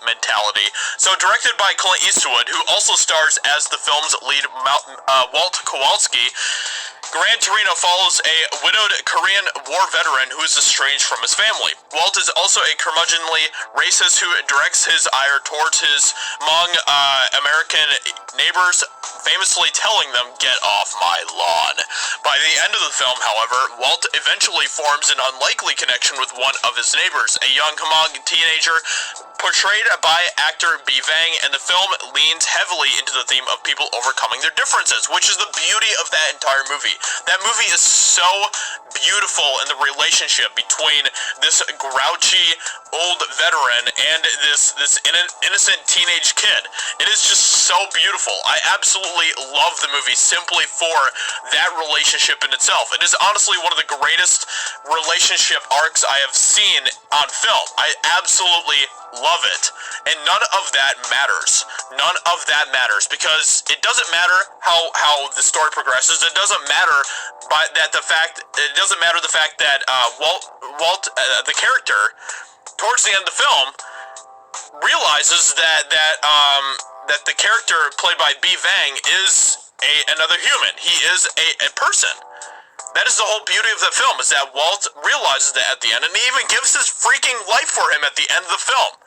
mentality. So directed by Clint Eastwood, who also stars as the film's lead Walt Kowalski, Gran Torino follows a widowed Korean War veteran who is estranged from his family. Walt is also a curmudgeonly racist who directs his ire towards his Hmong American neighbors, famously telling them, "Get off my lawn." By the end of the film, however, Walt eventually forms an unlikely connection with one of his neighbors, a young Hmong teenager portrayed by actor B. Vang, and the film leans heavily into the theme of people overcoming their differences, which is the beauty of that entire movie. That movie is so beautiful in the relationship between this grouchy old veteran and this innocent teenage kid. It is just so beautiful. I absolutely love the movie simply for that relationship in itself. It is honestly one of the greatest relationship arcs I have seen on film. I absolutely love it, and none of that matters. None of that matters, because it doesn't matter how the story progresses. It doesn't matter the fact that Walt, the character, towards the end of the film, realizes that the character played by B. Vang is another human. He is a person. That is the whole beauty of the film, is that Walt realizes that at the end, and he even gives his freaking life for him at the end of the film.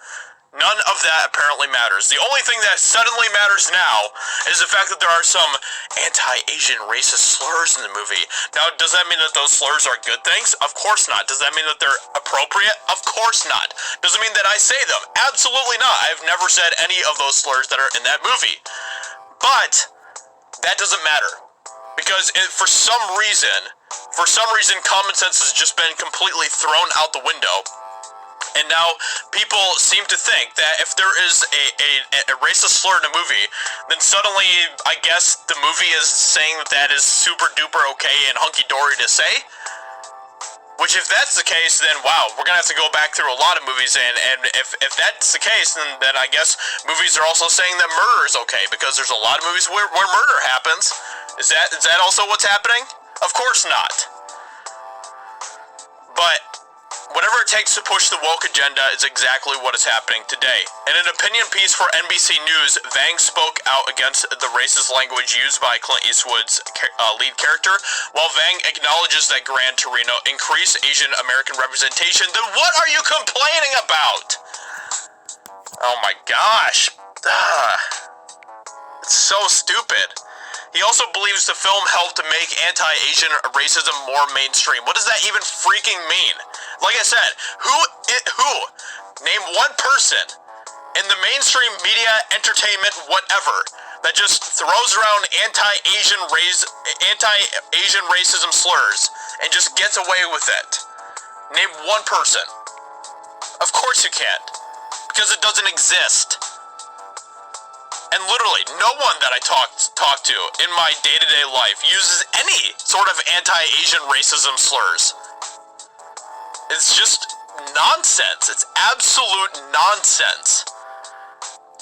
None of that apparently matters. The only thing that suddenly matters now is the fact that there are some anti-Asian racist slurs in the movie. Now, does that mean that those slurs are good things? Of course not. Does that mean that they're appropriate? Of course not. Does it mean that I say them? Absolutely not. I've never said any of those slurs that are in that movie. But that doesn't matter. Because for some reason, common sense has just been completely thrown out the window. And now people seem to think that if there is a racist slur in a movie, then suddenly, I guess, the movie is saying that is super duper okay and hunky-dory to say. Which, if that's the case, then wow, we're gonna have to go back through a lot of movies, and if that's the case, then I guess movies are also saying that murder is okay, because there's a lot of movies where murder happens. Is that also what's happening? Of course not. But whatever it takes to push the woke agenda is exactly what is happening today. In an opinion piece for NBC News, Vang spoke out against the racist language used by Clint Eastwood's lead character. While Vang acknowledges that Gran Torino increased Asian American representation, then what are you complaining about? Oh my gosh. It's so stupid. He also believes the film helped to make anti-Asian racism more mainstream. What does that even freaking mean? Like I said, who? Name one person in the mainstream media, entertainment, whatever, that just throws around anti-Asian racism slurs and just gets away with it. Name one person. Of course you can't, because it doesn't exist. And literally, no one that I talk to in my day-to-day life uses any sort of anti-Asian racism slurs. It's just nonsense. It's absolute nonsense.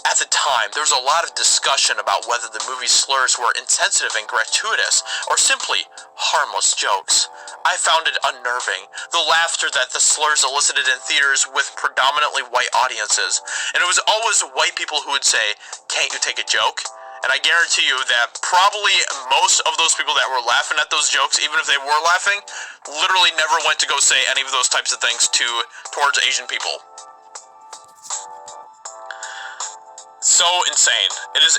At the time, there was a lot of discussion about whether the movie's slurs were insensitive and gratuitous, or simply harmless jokes. I found it unnerving, the laughter that the slurs elicited in theaters with predominantly white audiences. And it was always white people who would say, "Can't you take a joke?" And I guarantee you that probably most of those people that were laughing at those jokes, even if they were laughing, literally never went to go say any of those types of things towards Asian people. So insane. It is